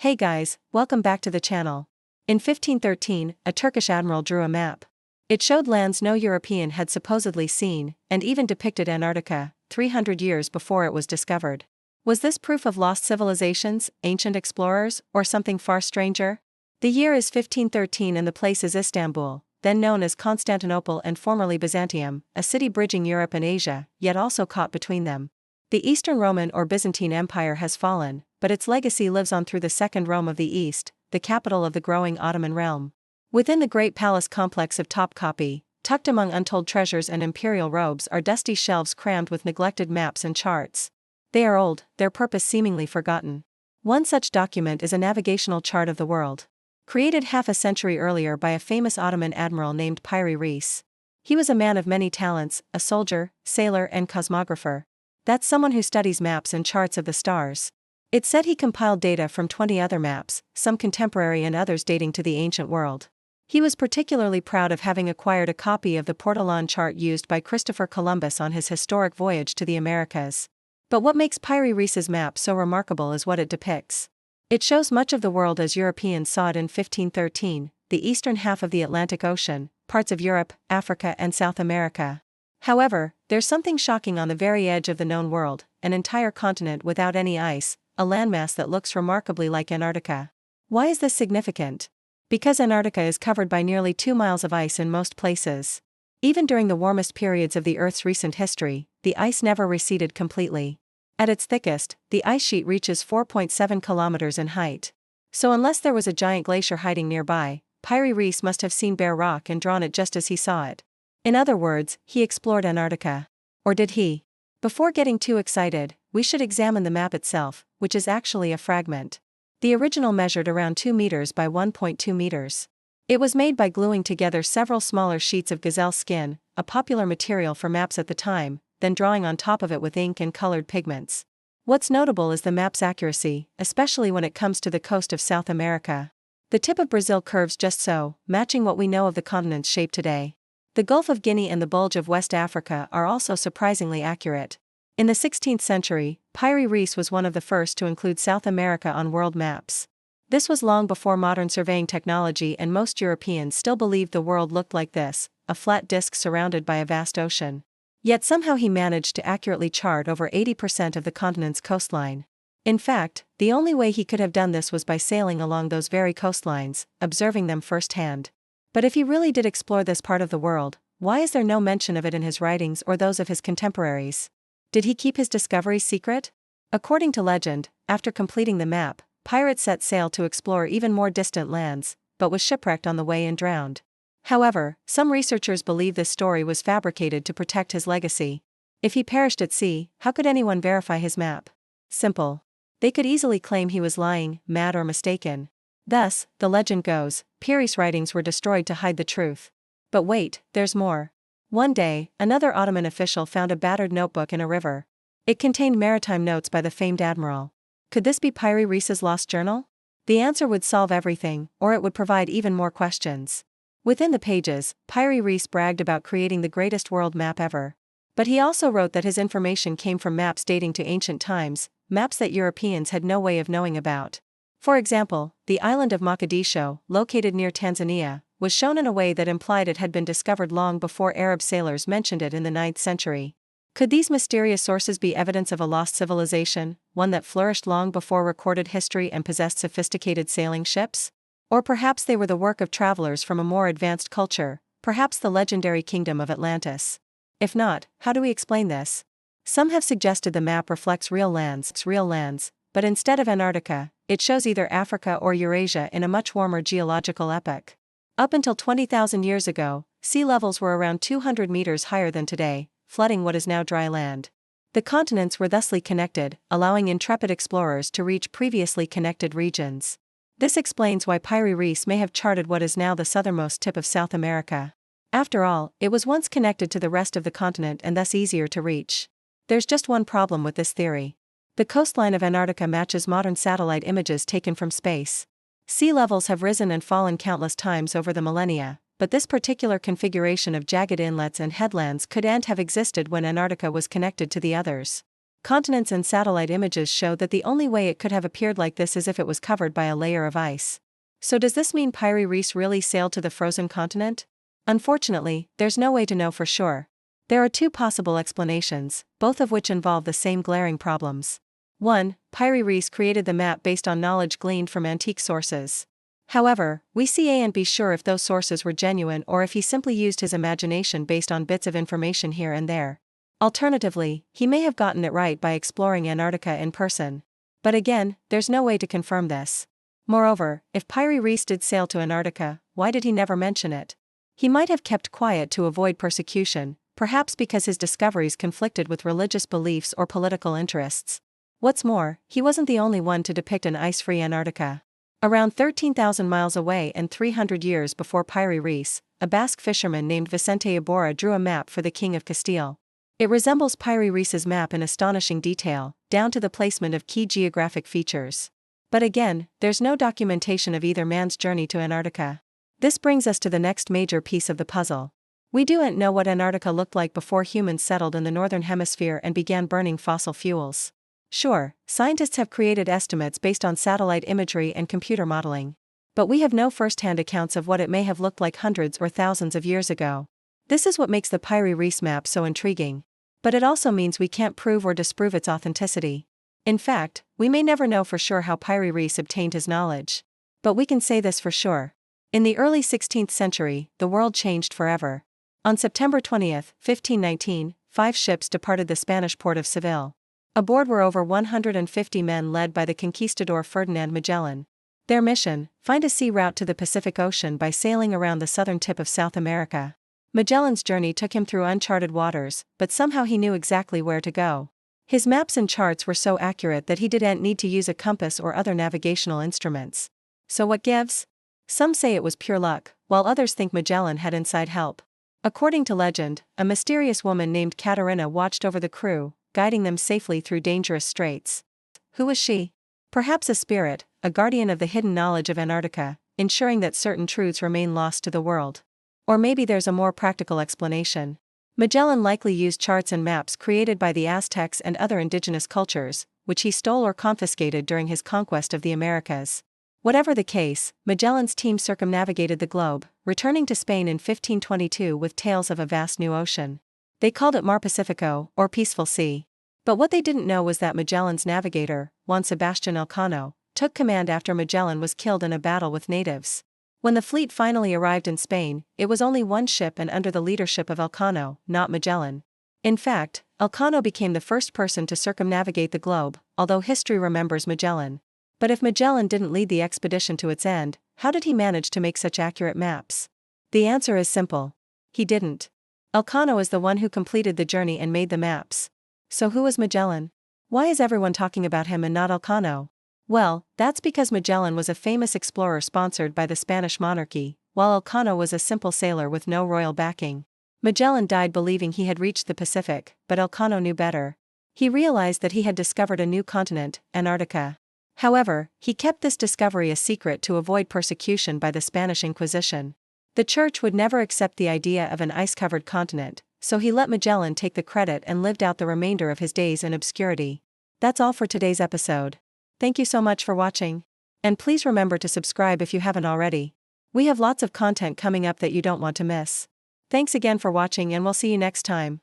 Hey guys, welcome back to the channel. In 1513, a Turkish admiral drew a map. It showed lands no European had supposedly seen, and even depicted Antarctica, 300 years before it was discovered. Was this proof of lost civilizations, ancient explorers, or something far stranger? The year is 1513 and the place is Istanbul, then known as Constantinople and formerly Byzantium, a city bridging Europe and Asia, yet also caught between them. The Eastern Roman or Byzantine Empire has fallen, but its legacy lives on through the Second Rome of the East, the capital of the growing Ottoman realm. Within the great palace complex of Topkapi, tucked among untold treasures and imperial robes are dusty shelves crammed with neglected maps and charts. They are old, their purpose seemingly forgotten. One such document is a navigational chart of the world. Created half a century earlier by a famous Ottoman admiral named Piri Reis. He was a man of many talents, a soldier, sailor and cosmographer. That's someone who studies maps and charts of the stars. It's said he compiled data from 20 other maps, some contemporary and others dating to the ancient world. He was particularly proud of having acquired a copy of the Portolan chart used by Christopher Columbus on his historic voyage to the Americas. But what makes Piri Reis's map so remarkable is what it depicts. It shows much of the world as Europeans saw it in 1513, the eastern half of the Atlantic Ocean, parts of Europe, Africa and South America. However, there's something shocking on the very edge of the known world, an entire continent without any ice, a landmass that looks remarkably like Antarctica. Why is this significant? Because Antarctica is covered by nearly 2 miles of ice in most places. Even during the warmest periods of the Earth's recent history, the ice never receded completely. At its thickest, the ice sheet reaches 4.7 kilometers in height. So unless there was a giant glacier hiding nearby, Piri Reis must have seen bare rock and drawn it just as he saw it. In other words, he explored Antarctica. Or did he? Before getting too excited, we should examine the map itself, which is actually a fragment. The original measured around 2 meters by 1.2 meters. It was made by gluing together several smaller sheets of gazelle skin, a popular material for maps at the time, then drawing on top of it with ink and colored pigments. What's notable is the map's accuracy, especially when it comes to the coast of South America. The tip of Brazil curves just so, matching what we know of the continent's shape today. The Gulf of Guinea and the bulge of West Africa are also surprisingly accurate. In the 16th century, Piri Reis was one of the first to include South America on world maps. This was long before modern surveying technology, and most Europeans still believed the world looked like this, a flat disk surrounded by a vast ocean. Yet somehow he managed to accurately chart over 80% of the continent's coastline. In fact, the only way he could have done this was by sailing along those very coastlines, observing them firsthand. But if he really did explore this part of the world, why is there no mention of it in his writings or those of his contemporaries? Did he keep his discoveries secret? According to legend, after completing the map, Pirate set sail to explore even more distant lands, but was shipwrecked on the way and drowned. However, some researchers believe this story was fabricated to protect his legacy. If he perished at sea, how could anyone verify his map? Simple. They could easily claim he was lying, mad or mistaken. Thus, the legend goes, Piri's writings were destroyed to hide the truth. But wait, there's more. One day, another Ottoman official found a battered notebook in a river. It contained maritime notes by the famed admiral. Could this be Piri Reis's lost journal? The answer would solve everything, or it would provide even more questions. Within the pages, Piri Reis bragged about creating the greatest world map ever. But he also wrote that his information came from maps dating to ancient times, maps that Europeans had no way of knowing about. For example, the island of Mogadiscio, located near Tanzania, was shown in a way that implied it had been discovered long before Arab sailors mentioned it in the 9th century. Could these mysterious sources be evidence of a lost civilization, one that flourished long before recorded history and possessed sophisticated sailing ships? Or perhaps they were the work of travelers from a more advanced culture, perhaps the legendary kingdom of Atlantis. If not, how do we explain this? Some have suggested the map reflects real lands, but instead of Antarctica, it shows either Africa or Eurasia in a much warmer geological epoch. Up until 20,000 years ago, sea levels were around 200 meters higher than today, flooding what is now dry land. The continents were thusly connected, allowing intrepid explorers to reach previously connected regions. This explains why Piri Reis may have charted what is now the southernmost tip of South America. After all, it was once connected to the rest of the continent and thus easier to reach. There's just one problem with this theory. The coastline of Antarctica matches modern satellite images taken from space. Sea levels have risen and fallen countless times over the millennia, but this particular configuration of jagged inlets and headlands couldn't have existed when Antarctica was connected to the others. continents and satellite images show that the only way it could have appeared like this is if it was covered by a layer of ice. So does this mean Piri Reis really sailed to the frozen continent? Unfortunately, there's no way to know for sure. There are two possible explanations, both of which involve the same glaring problems. 1. Piri Reis created the map based on knowledge gleaned from antique sources. However, we can't be sure if those sources were genuine or if he simply used his imagination based on bits of information here and there. Alternatively, he may have gotten it right by exploring Antarctica in person. But again, there's no way to confirm this. Moreover, if Piri Reis did sail to Antarctica, why did he never mention it? He might have kept quiet to avoid persecution, perhaps because his discoveries conflicted with religious beliefs or political interests. What's more, he wasn't the only one to depict an ice-free Antarctica. Around 13,000 miles away and 300 years before Piri Reis, a Basque fisherman named Vicente Iborra drew a map for the King of Castile. It resembles Piri Reis's map in astonishing detail, down to the placement of key geographic features. But again, there's no documentation of either man's journey to Antarctica. This brings us to the next major piece of the puzzle. We don't know what Antarctica looked like before humans settled in the northern hemisphere and began burning fossil fuels. Sure, scientists have created estimates based on satellite imagery and computer modeling. But we have no first-hand accounts of what it may have looked like hundreds or thousands of years ago. This is what makes the Piri Reis map so intriguing. But it also means we can't prove or disprove its authenticity. In fact, we may never know for sure how Piri Reis obtained his knowledge. But we can say this for sure. In the early 16th century, the world changed forever. On September 20, 1519, 5 ships departed the Spanish port of Seville. Aboard were over 150 men led by the conquistador Ferdinand Magellan. Their mission: find a sea route to the Pacific Ocean by sailing around the southern tip of South America. Magellan's journey took him through uncharted waters, but somehow he knew exactly where to go. His maps and charts were so accurate that he didn't need to use a compass or other navigational instruments. So what gives? Some say it was pure luck, while others think Magellan had inside help. According to legend, a mysterious woman named Caterina watched over the crew, guiding them safely through dangerous straits. Who was she? Perhaps a spirit, a guardian of the hidden knowledge of Antarctica, ensuring that certain truths remain lost to the world. Or maybe there's a more practical explanation. Magellan likely used charts and maps created by the Aztecs and other indigenous cultures, which he stole or confiscated during his conquest of the Americas. Whatever the case, Magellan's team circumnavigated the globe, returning to Spain in 1522 with tales of a vast new ocean. They called it Mar Pacifico, or Peaceful Sea. But what they didn't know was that Magellan's navigator, Juan Sebastian Elcano, took command after Magellan was killed in a battle with natives. When the fleet finally arrived in Spain, it was only one ship and under the leadership of Elcano, not Magellan. In fact, Elcano became the first person to circumnavigate the globe, although history remembers Magellan. But if Magellan didn't lead the expedition to its end, how did he manage to make such accurate maps? The answer is simple. He didn't. Elcano is the one who completed the journey and made the maps. So who was Magellan? Why is everyone talking about him and not Elcano? Well, that's because Magellan was a famous explorer sponsored by the Spanish monarchy, while Elcano was a simple sailor with no royal backing. Magellan died believing he had reached the Pacific, but Elcano knew better. He realized that he had discovered a new continent, Antarctica. However, he kept this discovery a secret to avoid persecution by the Spanish Inquisition. The Church would never accept the idea of an ice-covered continent, so he let Magellan take the credit and lived out the remainder of his days in obscurity. That's all for today's episode. Thank you so much for watching. And please remember to subscribe if you haven't already. We have lots of content coming up that you don't want to miss. Thanks again for watching and we'll see you next time.